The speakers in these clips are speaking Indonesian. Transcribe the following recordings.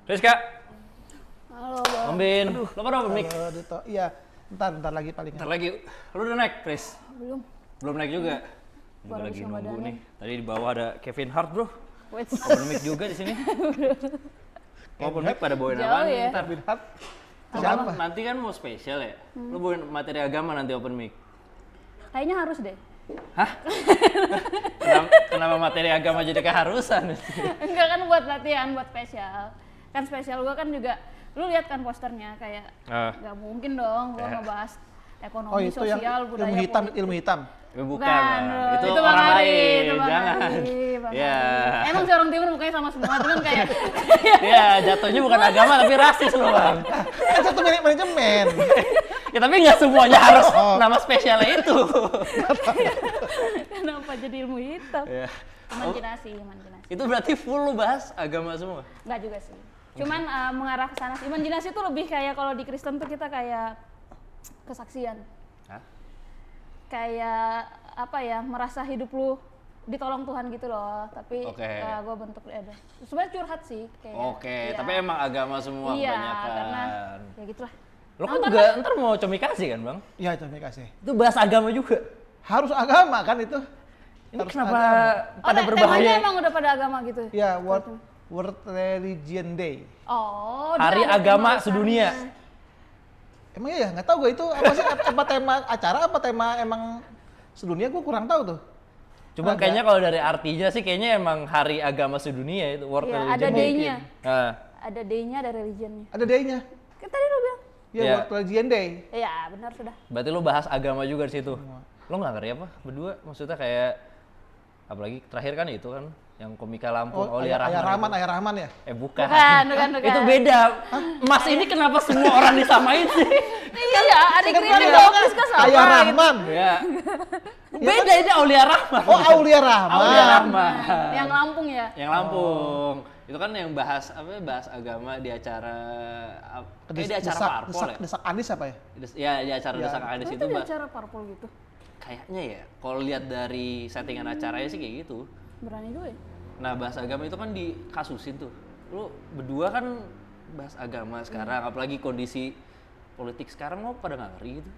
Rizka. Halo, Bang. Om Bin. Lo pada open mic? Halo, Dito. Iya, bentar lagi paling. Bentar lagi. Lu udah naik, Pris? Belum. Belum naik juga. Juga Baru lagi bisa nunggu badannya. nih. Tadi di bawah ada Kevin Hart, Bro. Wait. Open mic juga di sini. Open mic pada bawain Jauh apaan ya? ntar? Kevin Hart. Lo Siapa? kan nanti kan mau spesial ya? Lo bawain materi agama nanti open mic. Kayaknya harus deh. Hah? Kenapa materi agama jadi keharusan? Enggak kan buat latihan, buat spesial. Kan spesial gua kan juga, lu lihat kan posternya kayak nggak mungkin dong gua ngebahas ekonomi, Oh, itu yang sosial, budaya, politik. ilmu hitam. Bukan, Bro. itu Bang orang Ari, lain. itu Bang Jangan. Ari, Bang Ya. Ari. Emang si orang timur mukanya sama semua, cuman kayak Ya, jatuhnya bukan agama tapi rasis loh, Bang. Kan satu manajemen. Ya tapi nggak semuanya harus nama spesialnya itu. kenapa jadi ilmu hitam? Ya. Imajinasi. Itu berarti full lo bahas agama semua? Enggak juga sih. Cuman mengarah ke sana. Imajinasi itu lebih kayak kalau di Kristen tuh kita kayak kesaksian. Hah? Kayak apa ya, merasa hidup lu ditolong Tuhan gitu loh. Tapi Oke. gue bentuk sebenarnya curhat sih kayak. Oke, iya. tapi emang agama semua iya, kebanyakan. karena ya gitulah. Lo kan juga ntar mau comikasi kan, Bang? Iya, terima kasih. Itu bahas agama juga. Harus agama kan itu. Ini Harus kenapa agama. pada temanya berbahaya? emang udah pada agama gitu. Ya, World Religion Day. Oh, Hari dia ada agama tema sedunia. besarnya. Emang iya, nggak tahu gue itu apa sih, apa tema acara, apa tema emang sedunia, gue kurang tahu tuh. Cuma Ada. kayaknya kalau dari artinya sih kayaknya emang hari agama sedunia itu World Iya, Religion ada Day. day-nya. Nah, Ada day-nya, ada religionnya. Ada day-nya. Kan tadi lu bilang. Ya, Iya. World Religion Day. Iya, benar sudah. berarti lo bahas agama juga di situ. Lo nggak ngeri apa berdua? Maksudnya kayak apalagi terakhir kan itu kan yang komika Lampung, Aulia Rahman. Ayah Rahman ya? Bukan. Bukan. Itu beda. Mas ini kenapa semua orang disamain sih? Iya, adik Kan kritik dia Dopis kan sama. Ayah gitu. Rahman. Ya. Beda ini Aulia Rahman. Oh, Aulia Rahman. Aulia Rahman. Yang Lampung ya? Yang Lampung. Itu kan yang bahas bahas agama di acara di acara parpol ya. Desak Anis apa ya? Ya, di acara Ya. Desak Adis Oh, itu itu di Mbak. acara parpol gitu. Kayaknya ya, kalau lihat dari settingan acaranya sih kayak gitu. Berani juga ya? Nah, bahas agama itu kan dikasusin tuh. Lu berdua kan bahas agama sekarang, apalagi kondisi politik sekarang mau pada nggak ngeri gitu.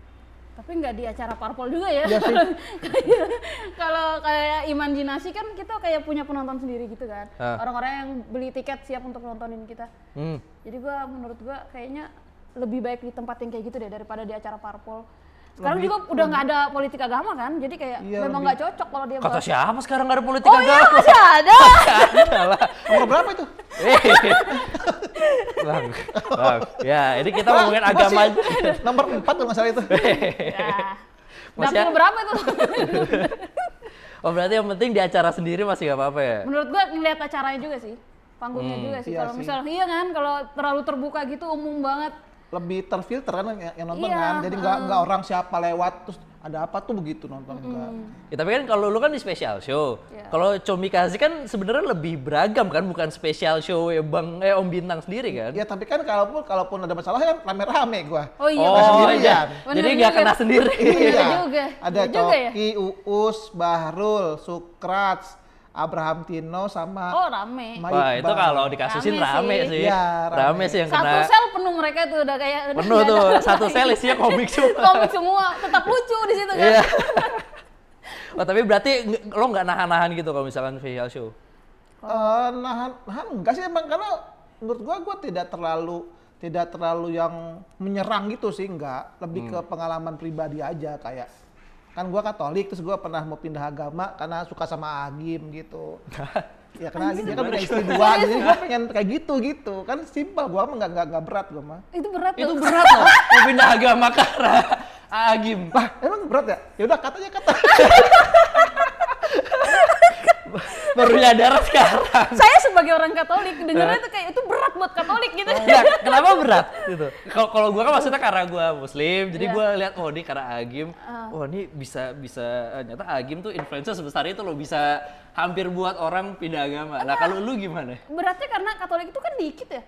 Tapi nggak di acara parpol juga ya? Iya sih. Kalau kayak imajinasi kan kita kayak punya penonton sendiri gitu kan. Ah. Orang-orang yang beli tiket siap untuk nontonin kita. Jadi menurut gua kayaknya lebih baik di tempat yang kayak gitu deh daripada di acara parpol. Sekarang juga udah nggak ada politik agama kan, jadi kayak Iya, memang lebih- nggak cocok kalau dia Kata bahas. siapa sekarang nggak ada politik Oh iya agama? masih ada. Ada lah. Nomor berapa itu? Bang, ya ini kita ngomongin agama aja. Nomor 4 kalau nggak salah itu. Ya. Masih Dapil ada? berapa itu? Oh berarti yang penting di acara sendiri masih nggak apa-apa ya? Menurut gua ngeliat acaranya juga sih, panggungnya juga sih. Iya Kalau sih. misalnya iya kan, kalau terlalu terbuka gitu umum banget. Lebih terfilter kan yang nonton Iya, kan. Jadi nggak orang siapa lewat terus ada apa tuh begitu nonton enggak. Ya, tapi kan kalau lu kan di special show. Iya. Kalau Comikasi kan sebenarnya lebih beragam kan, bukan special show ya Om Bintang sendiri kan? Ya tapi kan kalaupun ada masalah kan rame-rame gua. Oh iya. Nggak Oh sendirian. iya. Bener Jadi nggak juga. kena sendiri. Bener juga. Ada Iya juga ya? Coki, Uus, Bahrul, Sukrats, Abraham Tino sama Oh rame. Ma Wah Iqbal. itu kalau dikasusin Rame rame sih. sih. Iya, rame. rame. Sih yang Satu kena. sel penuh mereka tuh udah kayak udah Penuh nggak tuh, ada satu lagi. sel isinya komik semua. Komik semua, tetap lucu di situ kan. Iya. Oh tapi berarti lo nggak nahan-nahan gitu kalau misalkan special show? Nahan enggak sih emang karena menurut gua tidak terlalu yang menyerang gitu sih, enggak. Lebih ke pengalaman pribadi aja kayak kan gua Katolik terus gua pernah mau pindah agama karena suka sama Agim gitu. Ya karena dia kan punya istri dua, jadi gua pengen kayak gitu kan simpel, gua mah nggak berat gua mah. Itu berat Itu tuh. berat loh, mau pindah agama karena Agim. Lah emang berat ya? Ya udah katanya kata. Baru nyadar sekarang. Saya sebagai orang Katolik dengarnya tuh kayak itu berat buat Katolik gitu. Enggak, kenapa berat gitu? Kalau gua kan maksudnya karena gua Muslim, jadi Iya. gua lihat oh ini karena Agim, oh ini bisa ternyata Agim tuh influencer sebesar itu loh, bisa hampir buat orang pindah agama. Nah kalau lu gimana? Beratnya karena Katolik itu kan dikit ya.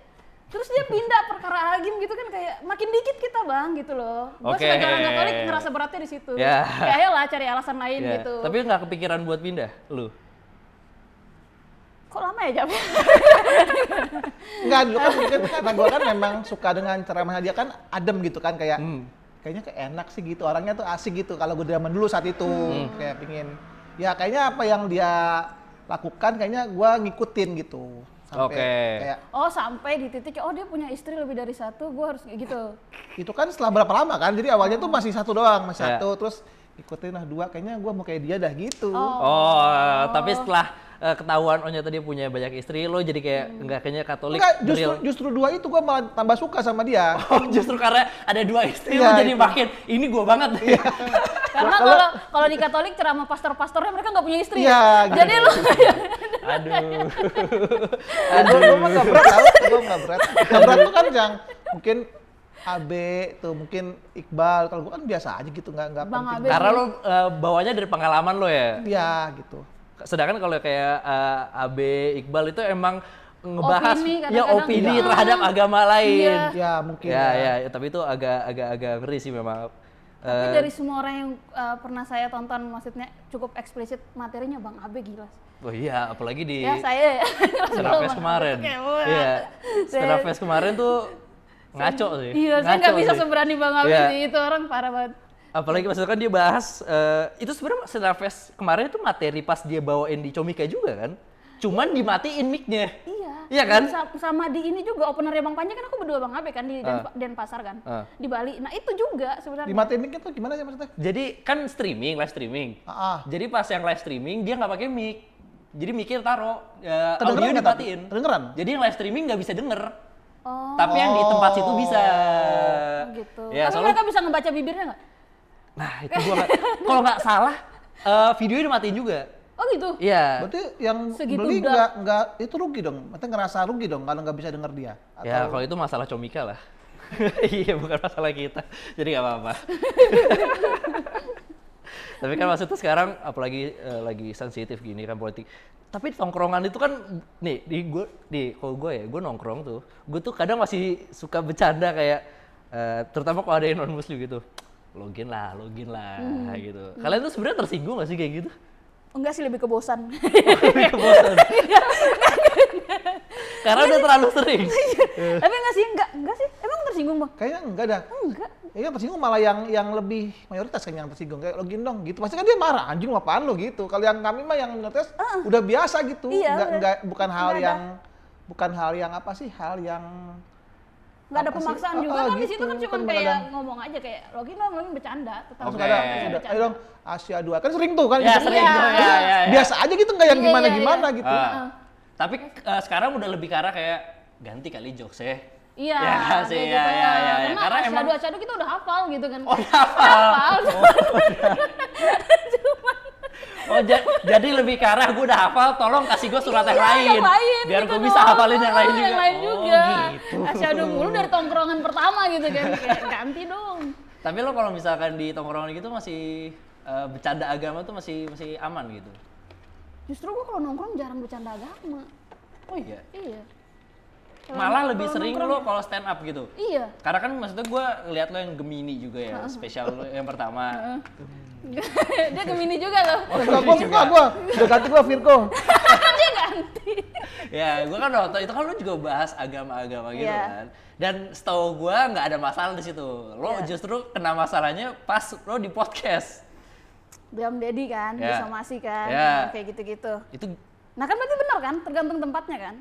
Terus dia pindah perkara Agim gitu kan kayak makin dikit kita bang gitu loh. Gue Oke. sebagai orang Katolik ngerasa beratnya di situ. Ya. Kayak ayolah cari alasan lain Ya, gitu. tapi nggak kepikiran buat pindah lu? Kok lama ya Jam? Enggak, dulu kan mungkin karena gue kan memang suka dengan ceramahnya dia kan adem gitu kan kayak kayaknya kayak enak sih gitu, orangnya tuh asik gitu kalau gue zaman dulu saat itu kayak pingin ya kayaknya apa yang dia lakukan kayaknya gue ngikutin gitu sampai kayak Oh sampai di titik dia punya istri lebih dari satu, gue harus kayak gitu. itu kan setelah berapa lama kan, jadi awalnya tuh masih satu doang, masih satu terus ikutin lah dua, kayaknya gue mau kayak dia dah gitu. Tapi setelah ketahuan ternyata dia punya banyak istri, lo jadi kayak enggak kayaknya Katolik. Enggak, justru dua itu gue malah tambah suka sama dia. Justru karena ada 2 istri Iya, lo jadi itu. makin ini gua banget. Karena kalau di Katolik ceramah pastor-pastornya mereka nggak punya istri. Iya, gitu. Jadi lu Aduh. Gue mah nggak berat tau, gue nggak berat. Nggak berat tuh kan yang mungkin AB tuh mungkin Iqbal, kalau gue kan biasa aja gitu, nggak Bang penting. Abe. Karena lo bawanya dari pengalaman lo ya. Iya gitu. Sedangkan kalau kayak AB Iqbal itu emang ngebahas Opini ya kadang-kadang. opini Iya. terhadap agama lain. Iya. Ya mungkin Ya, tapi itu agak ngeri sih memang. Tapi dari semua orang yang pernah saya tonton, maksudnya cukup eksplisit materinya, Bang Abe gila. Oh iya, apalagi di Ya saya Stand Fest kemarin. Iya, Stand Fest kemarin tuh ngaco sih. Iya, saya Ngaco nggak bisa sih. seberani Bang Abe Iya. sih, itu orang parah banget. Apalagi maksudnya kan dia bahas itu sebenarnya Stand Fest kemarin itu materi pas dia bawain di Comika juga kan. Cuman dimatiin mic-nya. Iya kan? Sama di ini juga openernya Bang Panji kan aku berdua Bang Abe kan di Denpasar kan. Di Bali. Nah, itu juga sebenarnya. di mati mic itu gimana sih maksudnya? Jadi kan live streaming. Jadi pas yang live streaming dia nggak pakai mic. Jadi mic-nya taruh audio Kedengeran nggak tapi? dimatiin. Kedengeran? Jadi yang live streaming nggak bisa denger. Oh. Tapi yang di tempat situ bisa. Gitu. Ya, Tapi soalnya mereka bisa ngebaca bibirnya nggak? nah itu gua nggak. Kalau nggak salah videonya dimatiin juga. Oh gitu? Iya. Berarti yang Segitu beli dark. nggak itu rugi dong? Maksudnya ngerasa rugi dong kalau nggak bisa denger dia? Ya kalau itu masalah Comika lah. Iya bukan masalah kita. Jadi nggak apa-apa. Tapi kan maksudnya sekarang apalagi lagi sensitif gini kan politik. Tapi tongkrongan itu kan kalau gue ya, gue nongkrong tuh, gue tuh kadang masih suka bercanda kayak terutama kalau ada yang non muslim gitu. Login lah gitu. Kalian tuh sebenarnya tersinggung gak sih kayak gitu? Enggak sih, lebih ke bosan. Kebosan. Karena udah terlalu sering. Tapi enggak sih. Emang tersinggung, Bang? Kayaknya enggak dah. Enggak. Ya yang tersinggung malah yang lebih mayoritas kan yang tersinggung kayak login dong gitu. Pasti kan dia marah, anjing lu apaan lo gitu. Kalau yang kami mah yang minoritas udah biasa gitu. Iya, Bukan hal yang apa sih? Hal yang Nggak ada apa sih? pemaksaan juga kan, di gitu. situ kan cuma Kan kayak beneran. ngomong aja kayak login bercanda tetap. Langsung Oke. ada, Bercanda. ayo dong Asia 2 kan sering tuh kan. Ya gitu. sering Iya. tuh. Ya. Biasa aja gitu nggak yang Iya, gimana-gimana iya. gitu. Tapi sekarang udah lebih ke arah kayak ganti kali jokes ya. Iya, Ya kayak sih, gitu ya. Karena Karena emang asyhadu kita udah hafal gitu kan. oh udah hafal. Jadi lebih ke arah gue udah hafal, tolong kasih gue surat yang lain. Biar gitu gue bisa dong. hafalin yang lain juga. Yang lain juga. Gitu. Asyhadu mulu dari tongkrongan pertama gitu kan. Kayak ganti dong. Tapi lo kalau misalkan di tongkrongan gitu masih bercanda agama tuh masih aman gitu. Justru gua kalau nongkrong jarang bercanda agama. Oh iya. Iya. Malah lebih Kalau sering nongkrong- lo kalau stand up gitu. Iya. Karena kan maksudnya gue ngeliat lo yang Gemini juga ya, spesial lo yang pertama. Dia Gemini juga loh. Enggak gua. Udah ganti gua Virgo. Dia ganti. Ya, gue kan nonton itu kan lo juga bahas agama-agama gitu Iya. kan. Dan setahu gue nggak ada masalah di situ. Lo Iya. justru kena masalahnya pas lo di podcast. Biam Dedi kan, Iya. disomasi kan, Iya. kayak gitu-gitu. Itu Nah kan berarti benar kan, tergantung tempatnya kan.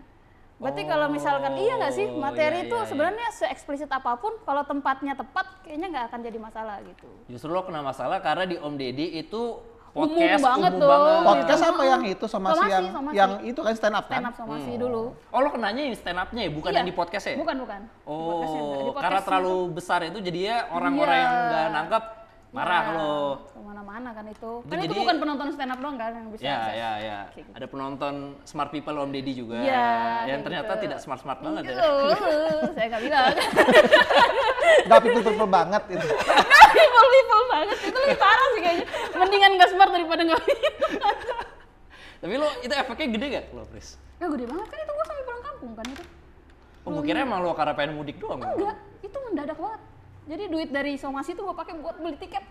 Berarti kalau misalkan iya nggak sih, materi iya, itu iya, sebenarnya se-eksplisit apapun, kalau tempatnya tepat kayaknya nggak akan jadi masalah gitu. justru lo kena masalah karena di Om Deddy itu Umum podcast banget umum dong. banget. Podcast apa yang itu somasi Somasi, yang somasi. yang itu kan stand up kan? Stand up somasi dulu. Oh lo kenanya yang stand up-nya ya, bukan Iya. yang di podcast ya? Bukan. Di podcastnya enggak. Di Oh, podcast karena itu terlalu besar itu jadinya orang-orang Iya. yang nggak nangkep marah ya, lo. kemana-mana kan itu. Itu Kan itu jadi- bukan penonton stand up doang kan yang bisa Ya, akses. ya. Kayak gitu. Ada penonton smart people Om Deddy juga. Iya, yang kayak ternyata gitu. tidak smart-smart banget ya. Saya nggak bilang. Enggak people banget itu. People banget, itu lebih parah sih kayaknya. Mendingan nggak smart daripada nggak people. Tapi lo itu efeknya gede gak lo, Pris? Ya gede banget kan itu, gua sampai pulang kampung kan itu. Oh, gue kira emang lo karena pengen mudik doang. Enggak, itu mendadak banget. Jadi duit dari somasi itu gua pakai buat beli tiket.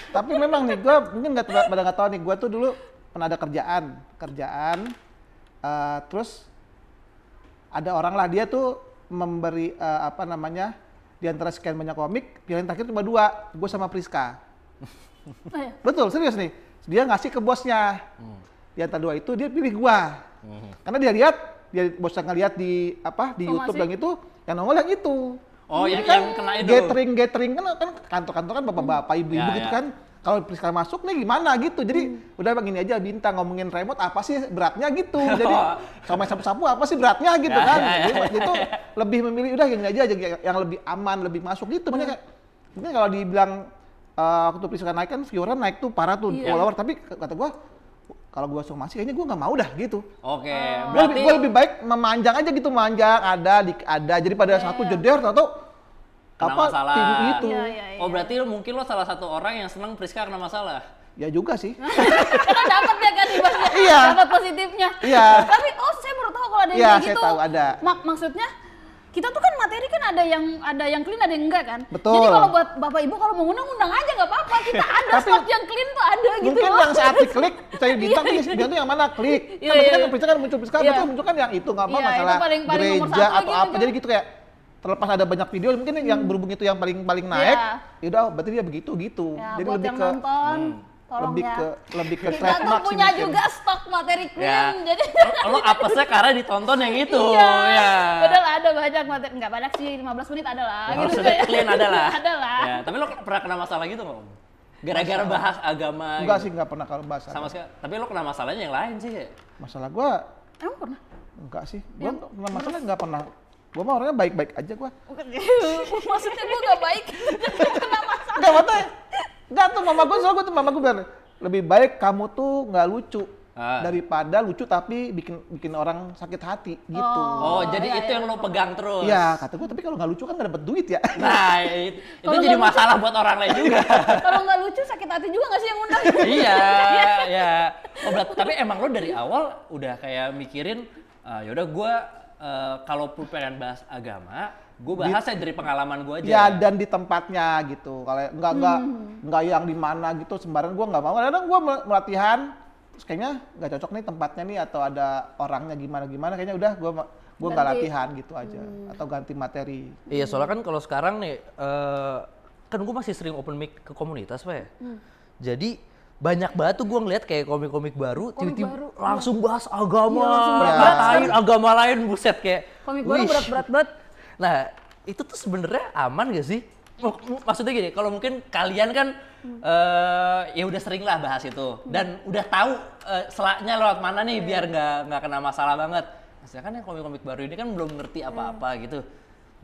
Tapi memang nih gua mungkin pada nggak tahu nih, gua tuh dulu pernah ada kerjaan Terus ada orang lah dia tuh memberi di antara sekian banyak komik, pilihan terakhir cuma 2, gue sama Priska. Oh, ya. Betul, serius nih. Dia ngasih ke bosnya. Di antara 2 itu dia pilih gua. Karena dia bosnya ngeliat di YouTube yang itu, yang nongol yang itu. Oh, Jadi yang kena itu. Gathering kan kantor-kantor kan bapak-bapak, ibu-ibu gitu kan. Kalau Priska masuk nih gimana gitu. Jadi udah begini aja Bintang ngomongin remote apa sih beratnya gitu. Jadi sama sapu-sapu apa sih beratnya gitu kan. Jadi waktu itu lebih memilih udah gini aja yang lebih aman, lebih masuk gitu. Makanya mungkin kalau dibilang waktu Priska naik kan viewer naik tuh parah tuh follower, tapi kata gua kalau gua somasi kayaknya gua nggak mau dah gitu. Oke, Gua lebih baik memanjang aja gitu, manjang ada jadi pada satu jeder atau kena masalah. tim itu. Iya. Oh, berarti mungkin lo salah satu orang yang senang Priska kena masalah. Ya juga sih. Karena dapat ya kan ibaratnya. Iya. Dapat positifnya. Iya. Tapi saya baru tahu kalau ada yang Iya, kayak saya gitu. tahu ada. Maksudnya kita tuh kan materi kan ada yang clean ada yang enggak kan. Betul. Jadi kalau buat Bapak Ibu kalau mau undang aja nggak apa-apa. Kita ada Tapi slot yang clean tuh ada gitu Mungkin loh. yang saat diklik, saya Bintang tuh yang mana klik. Iya, Kan berarti iya. kan Priska kan muncul Priska, Iya. berarti muncul kan yang itu nggak apa Iya, itu masalah paling nomor gereja satu atau gitu apa. kan. Jadi gitu kayak terlepas ada banyak video mungkin yang berhubung itu yang paling naik. Iya. Ya udah berarti dia begitu gitu. Ya, Jadi buat lebih yang ke nonton, tolong lebih ya. ke kita tuh trademark sih punya mungkin. juga stok materi clean. Ya. Jadi Lo apesnya karena ditonton yang itu. iya. Ya. Padahal ada banyak materi, nggak banyak sih 15 menit ada lah. Ya, gitu maksudnya kayak. clean ada lah. Ada lah. Ya, tapi lo pernah kena masalah gitu nggak? Om? Gara-gara bahas agama. Enggak gitu. sih, enggak pernah kalau bahas Sama agama. sekali. Tapi lo kena masalahnya yang lain sih. Ya? Masalah gua Emang pernah? enggak sih. Gua pernah masalah enggak pernah. Gua mah orangnya baik-baik aja gua. Maksudnya gue gak baik. Kena masalah. Enggak, makanya. Enggak tuh mama gua mama gua bilang lebih baik kamu tuh nggak lucu daripada lucu tapi bikin orang sakit hati gitu. Oh, jadi iya, itu yang lo pegang terus. Iya, kata gua tapi kalau nggak lucu kan nggak dapet duit ya. Nah, itu Kalau jadi nggak masalah buat orang lain juga. Kalau nggak lucu sakit hati juga nggak sih yang undang? Iya, ya. Oh, tapi emang lo dari awal udah kayak mikirin, yaudah gue kalau pengen bahas agama, gue bahasnya dari pengalaman gue aja. Ya dan di tempatnya gitu. Kalau nggak yang di mana gitu sembarang gua nggak mau. Kadang gua melatihan terus kayaknya nggak cocok nih tempatnya nih atau ada orangnya gimana kayaknya udah gua nggak Ganti. latihan gitu aja atau ganti materi. Iya, soalnya kan kalau sekarang nih, kan gue masih sering open mic ke komunitas, Pak ya. Jadi banyak banget tuh gue ngeliat kayak komik-komik baru, tiba-tiba baru, langsung bahas agama, Iya, langsung ngatain agama lain, buset kayak. Komik baru wih. berat-berat banget. Nah, itu tuh sebenarnya aman gak sih? Maksudnya gini, kalau mungkin kalian kan ya udah sering lah bahas itu dan udah tahu selaknya lewat mana nih biar nggak kena masalah banget. Sedangkan yang komik-komik baru ini kan belum ngerti apa-apa gitu,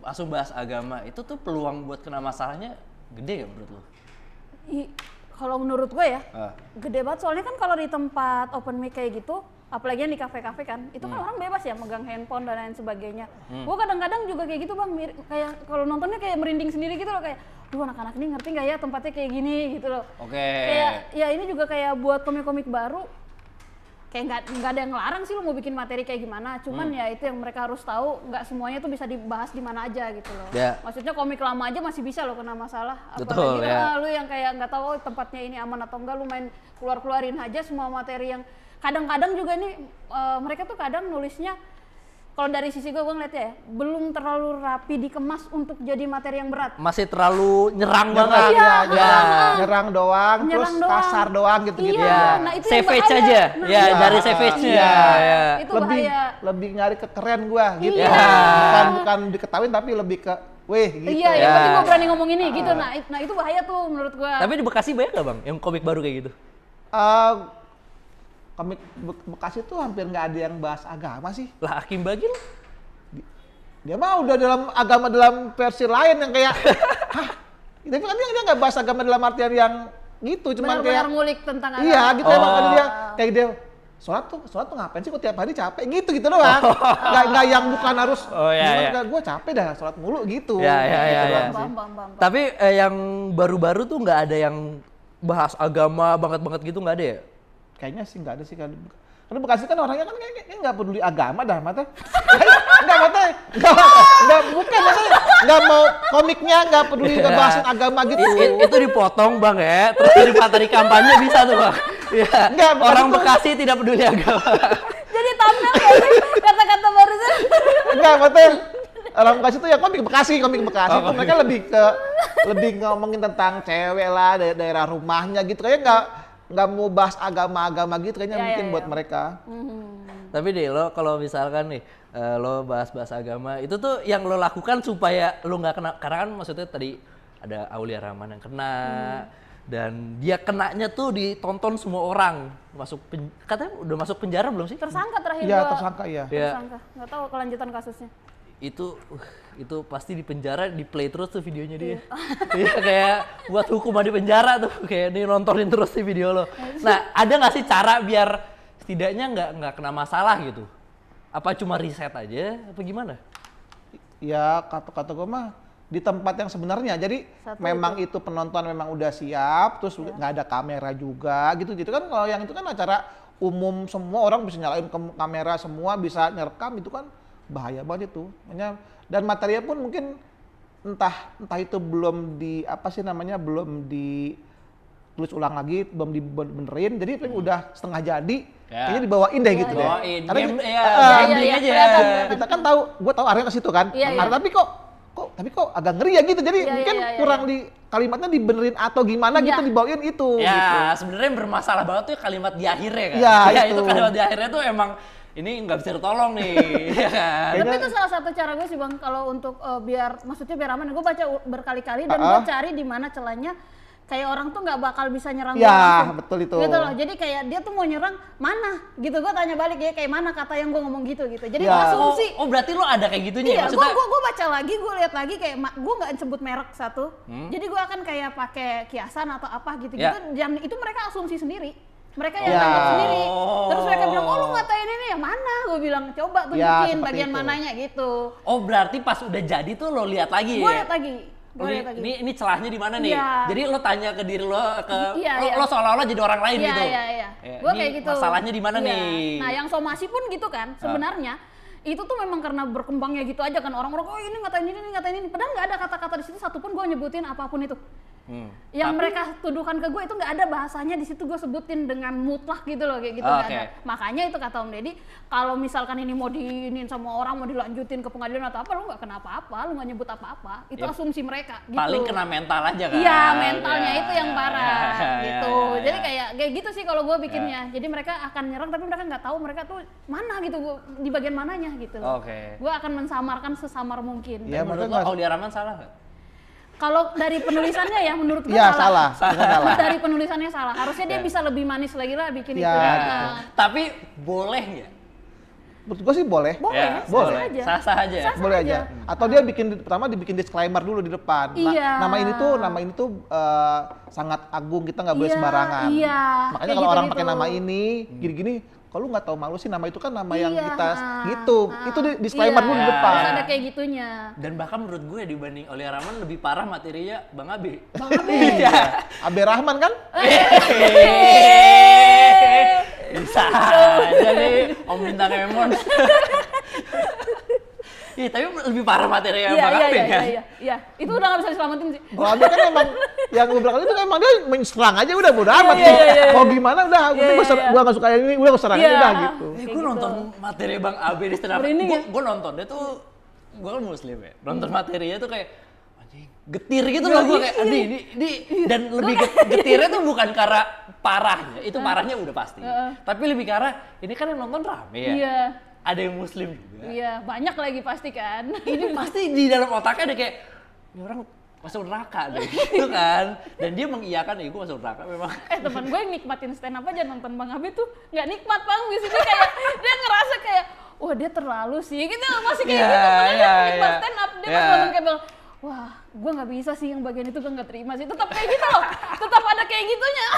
langsung bahas agama, itu tuh peluang buat kena masalahnya gede ya menurut lo? Kalau menurut gue ya, gede banget. Soalnya kan kalau di tempat open mic kayak gitu, apalagi yang di kafe-kafe kan, itu kan orang bebas ya megang handphone dan lain sebagainya. Gue kadang-kadang juga kayak gitu bang, kayak kalau nontonnya kayak merinding sendiri gitu loh, kayak, duh anak-anak ini ngerti nggak ya tempatnya kayak gini gitu loh. Oke. Kayak ya ini juga kayak buat komik-komik baru, kayak nggak ada yang ngelarang sih lo mau bikin materi kayak gimana. Cuman ya itu yang mereka harus tahu, nggak semuanya tuh bisa dibahas di mana aja gitu loh. Ya. Maksudnya komik lama aja masih bisa lo kena masalah. Betul, Apalagi ya. lu yang kayak nggak tahu tempatnya ini aman atau enggak, lu main keluarin aja semua materi yang kadang-kadang juga nih mereka tuh kadang nulisnya, kalau dari sisi gue ngeliatnya ya, belum terlalu rapi dikemas untuk jadi materi yang berat. Masih terlalu nyerang banget. Nyerang, Iya, ya, nyerang doang, Nyerang terus doang. kasar doang gitu-gitu. Iya, ya. nah itu yang Savage bahaya. aja, Nah, ya iya. dari savage-nya. Iya. Ya. Itu lebih bahaya. lebih nyari kekeren gua gitu. Iya. Bukan diketahuin tapi lebih ke weh gitu. Iya, yang Ya. penting gue berani ngomong ini gitu. Nah itu bahaya tuh menurut gue. Tapi di Bekasi banyak gak bang yang komik baru kayak gitu? Komik Bekasi tuh hampir nggak ada yang bahas agama sih. Lah Hakim Bagil? Dia mah udah dalam agama dalam versi lain yang kayak, hah? Tapi kan dia nggak bahas agama dalam artian yang gitu, cuman benar-benar kayak, ngulik tentang agama. iya gitu emang kan dia kayak dia sholat tuh ngapain sih kok tiap hari capek gitu doang. Nggak yang bukan harus, Oh, iya, iya. gue capek dah sholat mulu gitu. Ya, ya, Gitu ya, doang ya. sih. Bam. Tapi yang baru-baru tuh nggak ada yang bahas agama banget-banget gitu, nggak ada ya? Kayaknya sih nggak ada sih kan. Karena Bekasi kan orangnya kan kayaknya nggak peduli agama dah mata. Bukan nggak mau komiknya nggak peduli ngebahasin agama gitu. Itu dipotong bang ya, terus di kampanye bisa tuh bang. Iya. Enggak, bukan Orang itu. Bekasi tidak peduli agama. Jadi tahu thumbnail nggak sih? Kata-kata barusan. Enggak, maksudnya orang Bekasi itu ya komik Bekasi itu mereka lebih ngomongin tentang cewek lah, daerah rumahnya gitu. Kayaknya nggak mau bahas agama-agama gitu kayaknya mungkin buat mereka. Tapi deh lo kalau misalkan nih lo bahas-bahas agama itu tuh yang lo lakukan supaya lo nggak kena, karena kan maksudnya tadi ada Aulia Rahman yang kena dan dia kenanya tuh ditonton semua orang, katanya udah masuk penjara belum sih? Tersangka terakhir Iya, gua. tersangka ya. Tersangka. Nggak tahu kelanjutan kasusnya. Itu pasti di penjara, di play terus tuh videonya dia. Iya kayak buat hukuman di penjara tuh, kayak nih nontonin terus sih video lo. Nah ada nggak sih cara biar setidaknya nggak kena masalah gitu? Apa cuma riset aja? Apa gimana? Ya kata gue mah di tempat yang sebenarnya. Jadi Satu memang itu penonton memang udah siap, terus nggak ada kamera juga gitu kan. Kalau yang itu kan acara umum, semua orang bisa nyalain kamera, semua bisa ngerekam, itu kan bahaya banget itu. Dan materinya pun mungkin entah itu belum belum ditulis ulang lagi, belum dibenerin, jadi udah setengah jadi, kayaknya dibawain deh gitu deh. Karena kita kan tahu, gue tahu arahnya ke situ kan. Tapi kok agak ngeri ya gitu, jadi mungkin kurang di kalimatnya dibenerin atau gimana gitu, dibawain itu. Ya gitu. sebenarnya yang bermasalah banget tuh kalimat di akhirnya kan. Ya, itu kalimat di akhirnya tuh emang ini nggak bisa ditolong nih, ya kan? Tapi itu salah satu cara gue sih Bang, kalau untuk biar aman, gue baca berkali-kali dan gue cari di mana celahnya kayak orang tuh nggak bakal bisa nyerang gue langsung. Betul itu. Gitu loh, jadi kayak dia tuh mau nyerang mana gitu, gue tanya balik ya kayak mana kata yang gue ngomong gitu. Jadi asumsi. Oh berarti lo ada kayak gitunya Iya, ya? Maksudnya... gue baca lagi, gue lihat lagi kayak gue nggak sebut merek satu. Jadi gue akan kayak pakai kiasan atau apa gitu-gitu. Dan itu mereka asumsi sendiri. Mereka yang nangkep sendiri. Terus mereka bilang, oh lu ngatain ini yang mana? Gue bilang, coba tunjukin bagian mananya gitu. Oh berarti pas udah jadi tuh lo lihat lagi Gue ya? lihat lagi. Ini celahnya di mana nih? Iya. Jadi lo tanya ke diri lo, Iya. lo seolah-olah jadi orang lain gitu. Iya. Gue kayak gitu. Masalahnya di mana nih? Nah yang somasi pun gitu kan, sebenarnya itu tuh memang karena berkembangnya gitu aja kan, orang-orang oh ini ngatain ini, padahal nggak ada kata-kata di situ satupun gue nyebutin apapun itu. Yang mereka tuduhkan ke gue itu nggak ada bahasanya di situ gue sebutin dengan mutlak gitu loh, kayak gitu nggak ada. Makanya itu kata Om Deddy, kalau misalkan ini mau diinin sama orang, mau dilanjutin ke pengadilan atau apa, lu nggak kena apa-apa, lu nggak nyebut apa-apa, itu asumsi mereka. Gitu. Paling kena mental aja kan? Iya, mentalnya itu yang parah gitu. Jadi kayak gitu sih kalau gue bikinnya. Jadi mereka akan nyerang tapi mereka nggak tahu mereka tuh mana gitu, di bagian mananya gitu. Gue akan mensamarkan sesamar mungkin. Ya, menurut lo Aulia Rahman salah nggak? Kalau dari penulisannya ya menurut gue salah. Dari penulisannya salah. Harusnya dia bisa lebih manis lagi lah bikin itu. Tapi boleh nggak? Menurut gue sih boleh. Boleh. Sah-sah aja. Boleh aja. Atau dia pertama dibikin disclaimer dulu di depan. Nama ini tuh sangat agung, kita nggak boleh sembarangan. Makanya kalau orang pakai nama ini gini-gini, kalau lu nggak tahu malu sih, nama itu kan nama yang kita gitu. Itu disclaimer dulu di depan. Harus ada kayak gitunya. Dan bahkan menurut gue dibanding Aulia Rahman lebih parah materinya Bang Abe. Iya. Abe Rahman kan? Bisa aja nih Om Bintang Emon. Iya, tapi lebih parah materinya Bang Abe kan? Iya, itu udah nggak bisa diselamatin sih. Bang Abe kan emang yang beberapa kali itu emang dia menserang aja udah bodo amat sih. Mau gimana udah, gua nggak suka ini, udah serang aja udah gitu. Gue nonton materi Bang Abe di stand up. Gue nonton dia tuh, gue kan muslim ya. Nonton materinya tuh kayak getir gitu loh, gue kayak ini dan lebih getirnya tuh bukan karena parahnya, itu parahnya udah pasti. Tapi lebih karena ini kan yang nonton rame ya. Iya. Ada yang muslim juga. Iya, banyak lagi pasti kan. Ini pasti di dalam otaknya ada kayak, ini orang masuk neraka deh, gitu kan. Dan dia mengiyakan, ya gue masuk neraka memang. Teman gue yang nikmatin stand up aja nonton Bang Abe tuh nggak nikmat Bang, di sini kayak dia ngerasa kayak, wah dia terlalu sih, gitu masih kayak gitu. Padahal dia nikmat stand up, dia pas nonton kayak bilang, wah gue nggak bisa sih yang bagian itu gue nggak terima sih, tetap kayak gitu loh, tetap ada kayak gitunya.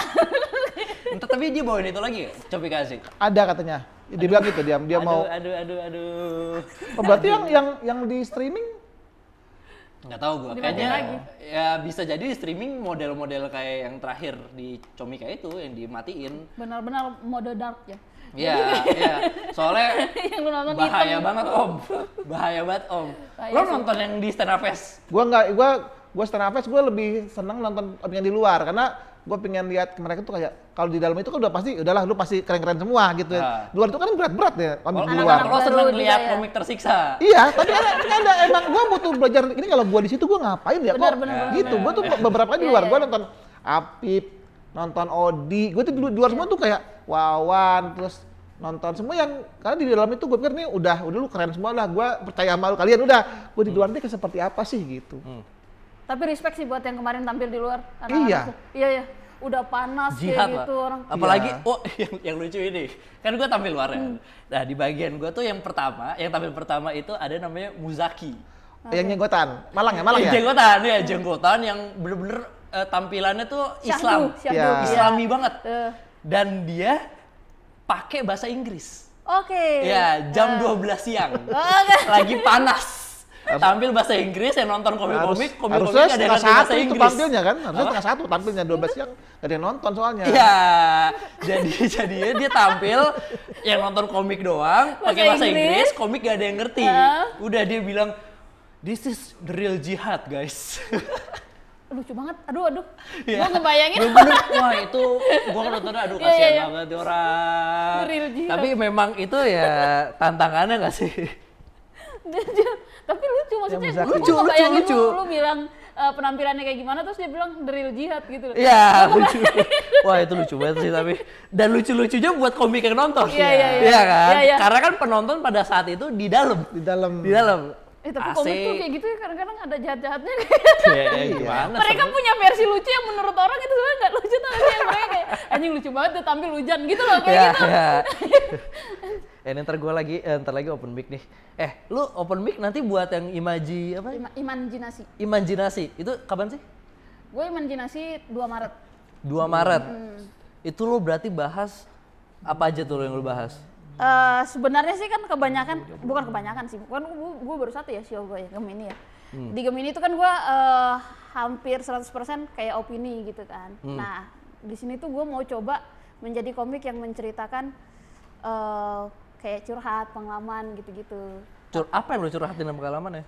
Tapi dia bawain itu lagi ya, coba kasih. Ada katanya. Dia bilang gitu, dia mau. Aduh. Oh, berarti yang di streaming? Nggak tahu gue. Kayaknya ya bisa jadi di streaming model-model kayak yang terakhir di Comika itu yang dimatiin. Benar-benar mode dark ya. Iya. Soalnya yang lu nonton bahaya banget Om. Bahaya banget Om. Lo nonton yang di Stand Up Fest? Gue Stand Up Fest gue lebih seneng nonton yang di luar karena gue pengen lihat mereka tuh kayak kalau di dalam itu kan udah pasti udahlah lu pasti keren-keren semua gitu ya. Luar itu kan berat-berat ya komik di luar. Lo seneng Baru lihat juga ya. komik tersiksa. Iya, tapi ada emang gue butuh belajar ini kalau gue di situ gue ngapain ya kok Benar. gitu. Gue tuh beberapa kali di luar gue nonton Apip, nonton Odi, gue tuh di luar semua tuh kayak Wawan, terus nonton semua yang karena di dalam itu gue pikir nih udah lu keren semua lah, gue percaya sama lu kalian udah, gue di luar ini seperti apa sih gitu. Tapi respect sih buat yang kemarin tampil di luar. Iya. Iya. Udah panas Jihad kayak lah. gitu orang. Apalagi, Iya. yang lucu ini, kan gue tampil luar ya. Nah di bagian gue tuh yang tampil pertama itu ada namanya Muzaki. Yang jenggotan, Malang ya? Jenggotan yang bener-bener tampilannya tuh Islam. Syahdu. Iya. Islami banget. Dan dia pakai bahasa Inggris. Oke. Ya, jam 12 siang. Lagi panas. Tampil bahasa Inggris, yang nonton komik-komik harusnya gak ada yang ngerti setengah bahasa satu itu Inggris. tampilnya kan, harusnya setengah satu tampilnya 12 siang, gak ada yang nonton soalnya. Iya, jadi dia tampil yang nonton komik doang, pakai bahasa Inggris, komik gak ada yang ngerti. Udah dia bilang, this is the real jihad guys. Lucu banget. Aduh. Iya. Gua ngebayangin. Bener-bener, wah itu gua nontonnya aduh kasihan Iya. banget nih orang. The real jihad. Tapi memang itu ya tantangannya gak sih? Tapi lucu maksudnya. Yang Gue Muzaki. ngebayangin Lucu. lu bilang penampilannya kayak gimana terus dia bilang the real jihad gitu. Iya, lucu. Wah, itu lucu banget sih tapi. Dan lucu-lucunya buat komik yang nonton. Iya. Iya kan? Iya. Karena kan penonton pada saat itu di dalam. Di dalam. Tapi komik tuh kayak gitu ya kadang-kadang ada jahat-jahatnya. Ya, gimana? Mereka punya versi lucu yang menurut orang itu sebenarnya nggak lucu tapi yang mereka kayak anjing lucu banget dia tampil hujan gitu loh kayak gitu. Ini ntar lagi open mic nih. Lu open mic nanti buat yang Imanjinasi. Imajinasi. Itu kapan sih? Gue Imanjinasi 2 Maret. 2 Maret. Itu lu berarti bahas apa aja tuh yang lu bahas? Sebenarnya sih kan bukan kebanyakan sih. Kan gue baru satu ya show gue ya, Gemini ya. Di Gemini itu kan gue hampir 100% kayak opini gitu kan. Nah, di sini tuh gue mau coba menjadi komik yang menceritakan kayak curhat, pengalaman gitu-gitu. Apa yang lu curhatin dalam pengalaman ya?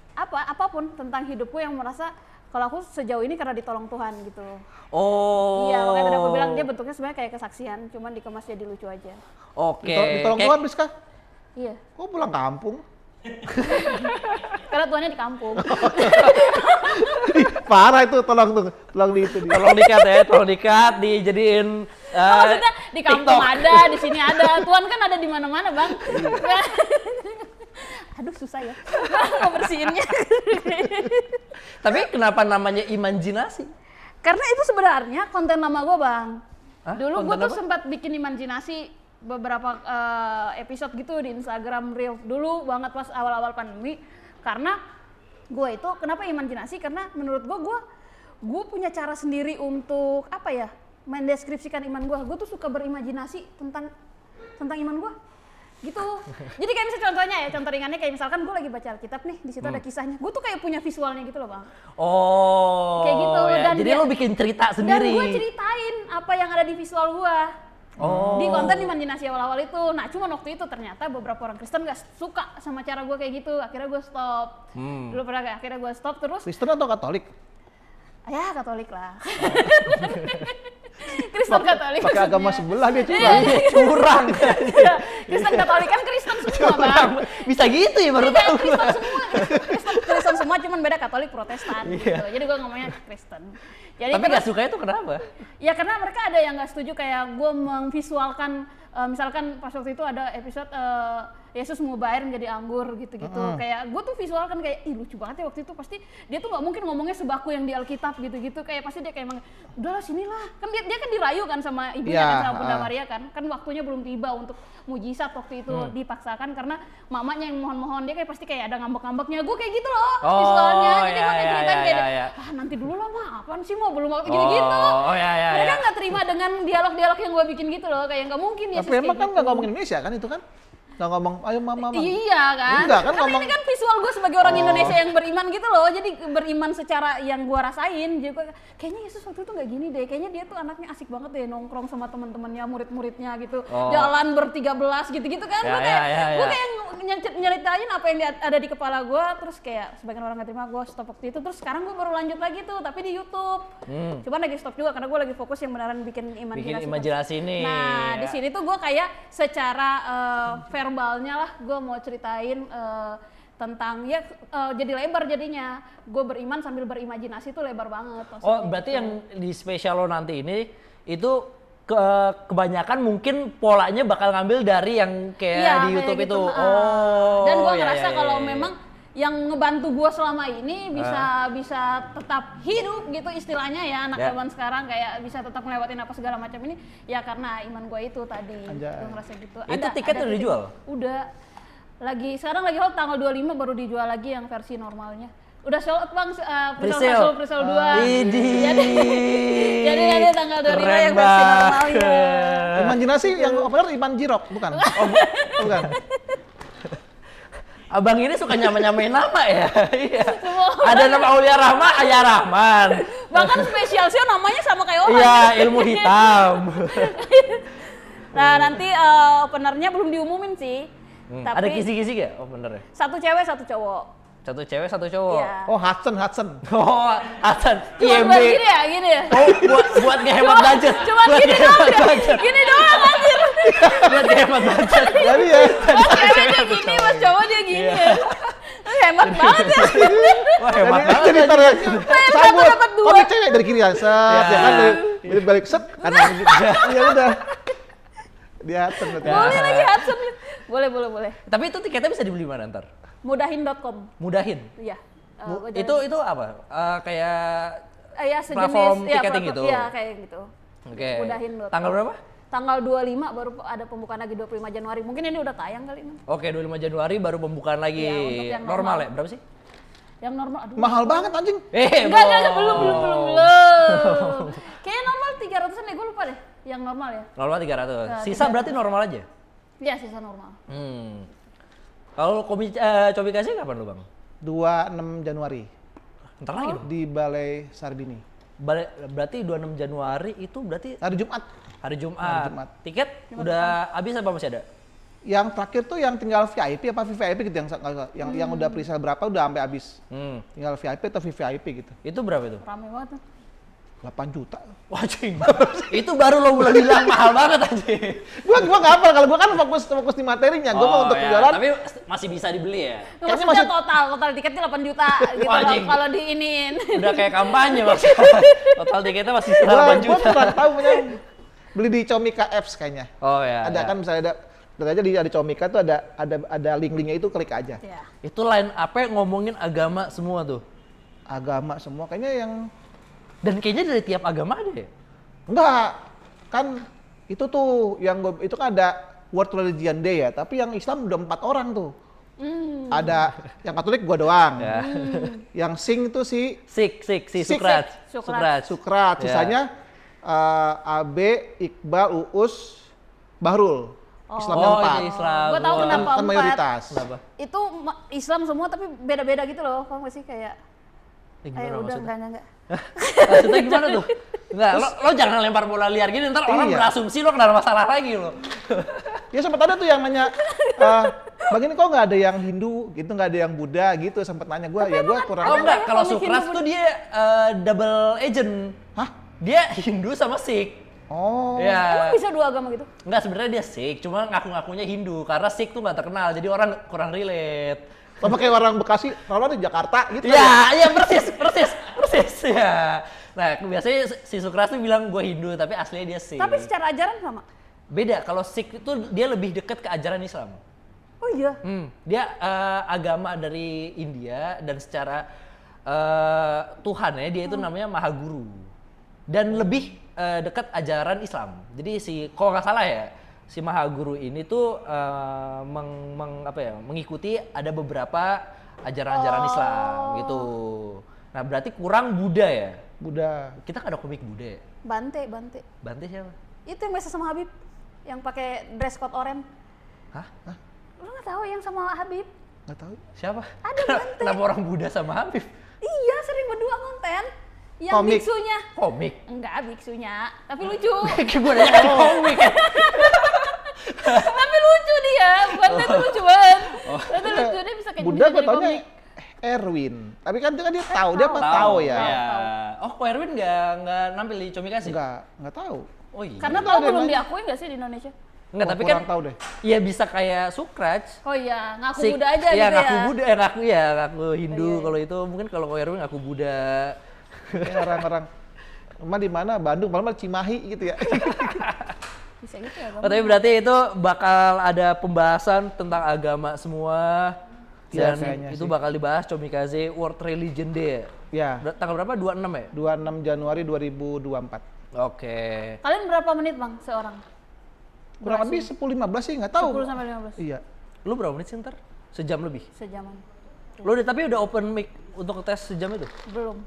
Apapun tentang hidupku yang merasa kalau aku sejauh ini karena ditolong Tuhan gitu. Oh. Iya, makanya tadi aku bilang dia bentuknya sebenarnya kayak kesaksian, cuman dikemas jadi lucu aja. Oke. Ditolong Tuhan, Rizka? Iya, Kok pulang kampung? karena Tuhannya di kampung. Parah itu, tolong di itu. Tolong dikat, dijadiin Maksudnya di kampung TikTok. ada, di sini ada. Tuhan kan ada di mana-mana, Bang. Aduh, susah ya ngebersihinnya. Tapi kenapa namanya Imanjinasi? Karena itu sebenarnya konten lama gue, Bang. Hah? Dulu gue Konten tuh apa? sempat bikin Imanjinasi beberapa episode gitu di Instagram Reel dulu banget pas awal-awal pandemi. Karena gue itu kenapa Imanjinasi? Karena menurut gue punya cara sendiri untuk apa ya, mendeskripsikan iman gue. Gue tuh suka berimajinasi tentang iman gue gitu. Jadi kayak misalnya contoh ringannya kayak misalkan gue lagi baca Alkitab nih, di situ ada kisahnya. Gue tuh kayak punya visualnya gitu loh, Bang. Oh. Kayak gitu. Ya. Dan Jadi lu bikin cerita Dan sendiri. gue ceritain apa yang ada di visual gue. Oh. Di konten Imanjinasi awal-awal itu. Nah, cuma waktu itu ternyata beberapa orang Kristen gak suka sama cara gue kayak gitu. Akhirnya gue stop. Dulu akhirnya gue stop terus. Kristen atau Katolik? Ya, Katolik lah. Kristen Katolik. Pakai agama sebelah dia Iya, curang. iya. Kristen Katolik kan Kristen semua, Bang. Bisa gitu ya baru Iya, tahu. Kristen semua. Kristen semua cuman beda Katolik Protestan gitu. Jadi gue ngomongnya Kristen. Jadi Tapi gak suka itu kenapa? ya karena mereka ada yang nggak setuju kayak gue memvisualkan misalkan pas waktu itu ada episode Yesus mau bayar menjadi anggur gitu-gitu. Kayak gue tuh visualkan kayak ih lucu banget ya waktu itu, pasti dia tuh nggak mungkin ngomongnya sebaku yang di Alkitab gitu-gitu, kayak pasti dia kayak emang udahlah sinilah. Kan dia kan dirayu kan sama ibunya Ya, kan sama Bunda Maria kan waktunya belum tiba untuk mujizat waktu itu dipaksakan karena mamanya yang mohon-mohon, dia kayak pasti kayak ada ngambek-ngambeknya. Gue kayak gitu loh visualnya. Jadi gue kayak ceritain kayak nanti dulu lah mah apaan sih mau belum waktu gitu-gitu. Mereka nggak terima dengan dialog-dialog yang gue bikin gitu loh, kayak nggak mungkin ya. Tapi emang kan nggak ngomongin Indonesia kan itu kan? Nggak ngomong, ayo mama. Iya kan? Enggak kan Karena ngomong. ini kan visual gue sebagai orang Indonesia yang beriman gitu loh. Jadi beriman secara yang gue rasain. Jadi gue kayaknya Yesus waktu itu nggak gini deh. Kayaknya dia tuh anaknya asik banget deh nongkrong sama teman-temannya, murid-muridnya gitu. Jalan ber-13 gitu-gitu kan. Gue kayak nyeritain apa yang ada di kepala gue. Terus kayak sebagian orang nggak terima, gue stop waktu itu. Terus sekarang gue baru lanjut lagi tuh, tapi di YouTube. Cuman lagi stop juga karena gue lagi fokus yang beneran bikin imajinasi nih. Nah, di sini tuh gue kayak secara verbalnya lah, gue mau ceritain tentang jadi lebar jadinya. Gue beriman sambil berimajinasi tuh lebar banget. Oh, berarti gitu. yang di spesial lo nanti ini itu kebanyakan mungkin polanya bakal ngambil dari yang kayak di YouTube kayak itu. gitu. Dan gue ngerasa kalau memang yang ngebantu gue selama ini bisa tetap hidup gitu istilahnya ya, anak zaman sekarang kayak bisa tetap ngelewatin apa segala macam ini ya karena iman gue itu tadi. Gue ngerasa gitu. Itu tiket udah dijual? Udah. Sekarang lagi hold tanggal 25 baru dijual lagi yang versi normalnya. Udah sold out Bang, presale 2. Jadi nanti tanggal 25 yang versi normalnya. Imajinasi yang benar Iman Jirok, bukan? Oh, bukan. Abang ini suka nyamain nama ya? Iya. Ada nama Aulia Rahma, Ayah Rahman. Bahkan spesial show namanya sama kayak orang. Iya, ilmu hitam. Nah, nanti openernya belum diumumin sih. Tapi Ada kisi-kisi gak openernya? satu cewek, satu cowok. Satu cewek, satu cowok. Iya. Oh, Hudson. Oh, Hasan. Cuma buat gini ya, gini ya. Oh, buat ngehemat budget. Cuma gini doang ya. Gini doang anjir. Buat ngehemat budget. Jadi ya. Mas ceweknya gini, mas cowok dia gini ya. Hemat banget ya. Wah, hemat banget. Jadi ntar ya. Sabut. dapat dua. Komik cewek dari kiri ya, set. Ya kan dari balik set kanan gitu. Ya udah. Dia Hudson berarti. Boleh lagi Hudson. Boleh. Tapi itu tiketnya bisa dibeli mana ntar? Mudahin.com. Mudahin. Iya. Itu apa? Kayak ya sejenis platform tiketing gitu? Iya, kayak gitu. Oke. Mudahin.com. Tanggal berapa? Tanggal 25 baru ada pembukaan lagi 25 Januari. Mungkin ini udah tayang kali ini. Oke, 25 Januari baru pembukaan lagi. Iya, untuk yang normal ya? Berapa sih? Yang normal, aduh. Mahal banget anjing. Enggak, belum. Kayaknya normal 300-an deh, gue lupa deh. Yang normal ya. Normal 300. Sisa berarti normal aja? Iya, sisa normal. Kalau Cobi Kasih kapan lu Bang? 26 Januari Ntar lagi dong. di Balai Sarbini. Berarti 26 Januari itu berarti Hari Jumat. hari Jumat. Hari Jumat. Tiket udah habis apa masih ada? Yang terakhir tuh yang tinggal VIP apa VVIP gitu yang udah presale berapa udah sampai habis. Tinggal VIP atau VVIP gitu. Itu berapa itu? Rame banget tuh. 8 juta. Wah, cing. Itu baru lo bilang mahal banget anjing. Gua enggak hafal, kalau gua kan fokus di materinya. Gua mau untuk jualan. Tapi masih bisa dibeli ya? Maksudnya masih- total tiketnya 8 juta gitu Wah, loh anjing. kalau diinin. Udah kayak kampanye maksudnya. Total tiketnya masih 8 Gua juta. kurang tahu punya beli di Comika Apps kayaknya. Oh ya. Ada kan misalnya ada aja di Comika tuh ada link-linknya itu klik aja. Iya. Itu line apa ngomongin agama semua tuh. Agama semua kayaknya yang Dan kayaknya dari tiap agama ada ya? enggak kan itu tuh itu kan ada World Religion Day ya, tapi yang Islam udah 4 orang tuh. Ada yang Katolik gua doang. Ya. Yang Sing itu si Si Sik. Sukrat. Sukrat, Ya. sisanya Abe, Iqbal, Uus, Bahrul. Islam yang 4. itu Islam. Gua tahu Wah. kenapa Kan 4. mayoritas. Kenapa? Itu Islam semua tapi beda-beda gitu loh. Paham gak sih kayak Gimana udah maksudnya? enggak. Maksudnya gimana tuh? Enggak, lo jangan lempar bola liar gini, ntar orang Iya. berasumsi lo kena masalah lagi lo. Ya sempat ada tuh yang nanya, Bang ini kok nggak ada yang Hindu gitu, nggak ada yang Buddha gitu, sempat nanya gue, ya gue kurang. Oh enggak, kalau komik Sukras Hindu tuh dia double agent. Hah? Dia Hindu sama Sikh. Oh. Ya. Emang bisa dua agama gitu? Enggak, sebenarnya dia Sikh, cuma ngaku-ngakunya Hindu karena Sikh tuh nggak terkenal, jadi orang kurang relate. Sama kayak orang Bekasi, kalau di Jakarta gitu. Iya, persis ya. Nah, biasanya si Sukras tuh bilang gue Hindu, tapi aslinya dia Sikh. Tapi secara ajaran sama? Beda, kalau Sikh itu dia lebih dekat ke ajaran Islam. Oh iya? Dia agama dari India dan secara Tuhan ya, dia itu namanya Mahaguru. Dan lebih dekat ajaran Islam. Jadi kalau nggak salah ya, si Mahaguru ini tuh mengikuti ada beberapa ajaran-ajaran Islam gitu. Nah, berarti kurang Buddha ya? Buddha. Kita kan ada komik Buddha ya? Bante. Bante siapa? Itu yang biasa sama Habib. Yang pakai dress code oranye. Hah? tahu yang sama Habib? Nggak tahu. Siapa? Ada Bante. Kenapa orang Buddha sama Habib? Iya, sering berdua konten. Yang Komik. biksunya. Komik. Enggak, biksunya. Tapi lucu. Kayak gue nanya kan komik. Tapi lucu dia. Bante tuh lucu banget. Bante lucu, dia bisa kayak Buddha bisa gue jadi taunya komik. Erwin. Tapi kan dia tahu, dia mah tahu ya. Iya. Oh, kok Erwin nggak nampil di Comikasi? Nggak tahu. Oh iya. Karena Nggak tahu ada belum yang diakui nggak sih di Indonesia? Enggak, Wah, tapi kan kurang tahu deh. ya bisa kayak Sukraj. Oh iya, ngaku Si- Buddha aja iya, gitu ya. ngaku Buddha, ngaku Hindu. Kalau itu mungkin kalau Erwin ngaku Buddha. Ini orang-orang rumah di mana? Bandung, malah Cimahi gitu ya. Bisa gitu ya, Bang. Oh, tapi berarti itu bakal ada pembahasan tentang agama semua. Iya, Dan kayaknya itu sih. bakal dibahas Comikaze World Religion Day. Ya, Tanggal berapa? 26 ya? 26 Januari 2024. Oke. Kalian berapa menit, Bang, seorang? Kurang lebih 10-15 sih, nggak tahu. 10 sampai 15 Iya. Lu berapa menit sih ntar? Sejam lebih? sejaman. Tapi udah open mic untuk tes sejam itu? Belum.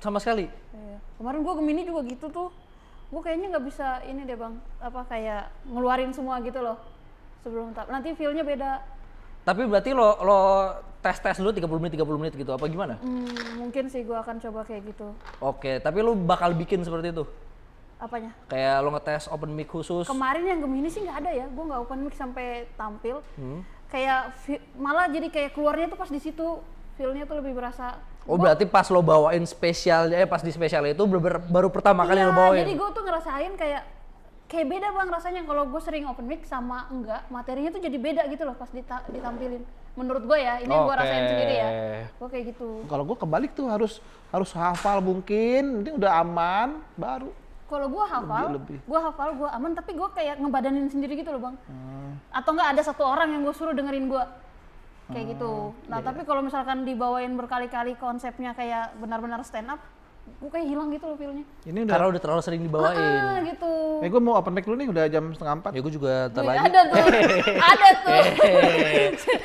Sama sekali? Iya. Kemarin gua Gemini juga gitu tuh. Gua kayaknya nggak bisa ini deh, Bang. Apa kayak ngeluarin semua gitu loh. Sebelum nanti feel-nya beda. Tapi berarti lo tes dulu 30 menit gitu apa gimana? Mungkin sih gua akan coba kayak gitu. Oke, tapi lu bakal bikin seperti itu? Apanya? Kayak lo ngetes open mic khusus? Kemarin yang Gemini sih nggak ada ya. Gua nggak open mic sampai tampil. Kayak malah jadi kayak keluarnya tuh pas di situ feel-nya tuh lebih berasa. Oh berarti pas lo bawain spesialnya, pas di spesial itu baru pertama kali lo bawain? Jadi gue tuh ngerasain kayak beda Bang rasanya kalau gue sering open mic sama enggak, materinya tuh jadi beda gitu loh pas ditampilin. Menurut gue ya, ini yang gue rasain sendiri ya. Gue kayak gitu. Kalau gue kebalik tuh harus hafal mungkin, ini udah aman, baru. Kalau gue hafal, Lebih. gue aman, tapi gue kayak ngebadanin sendiri gitu loh Bang. Atau enggak ada satu orang yang gue suruh dengerin gue. Kayak gitu. Nah tapi kalau misalkan dibawain berkali-kali konsepnya kayak benar-benar stand up, gue kayak hilang gitu loh feel-nya. Ini udah. Karena udah terlalu sering dibawain. Gitu. Gue mau open mic dulu nih, udah jam 3:30. Ya gue juga ntar Wih, lagi. ada tuh, ada tuh.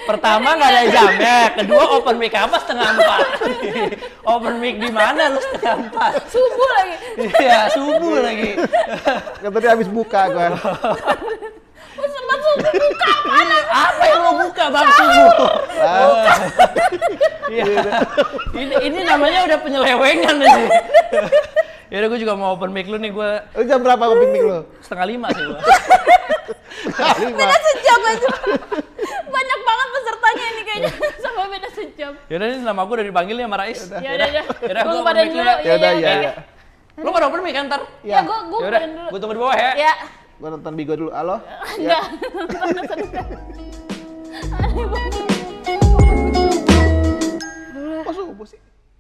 Pertama nggak ada jamnya, kedua open mic apa 3:30. Open mic di mana lu 3:30? Subuh lagi. Iya subuh lagi. Kan tadi habis buka gue. Gue sempat subuh buka. Apa yang lo buka bang subuh? Iya. Ini namanya udah penyelewengan nih. Ya udah gue juga mau open mic lu nih, gue Lu jam berapa open mic lu? 4:30 sih gue. Beda sejam aja. Banyak banget pesertanya ini kayaknya. Sama beda sejam. Yaudah ini nama gue udah dipanggil ya sama Rais. Ya udah. Yaudah, Gue gua badan open mic dulu. dulu ya. Yaudah, oke, ya. oke. Lu pada open mic kan ntar? Ya gue Yaudah, badan dulu. gue tunggu di bawah ya. Ya. Gue nonton Bigo dulu. Halo? Enggak. Aneh banget. Kok subuh sih?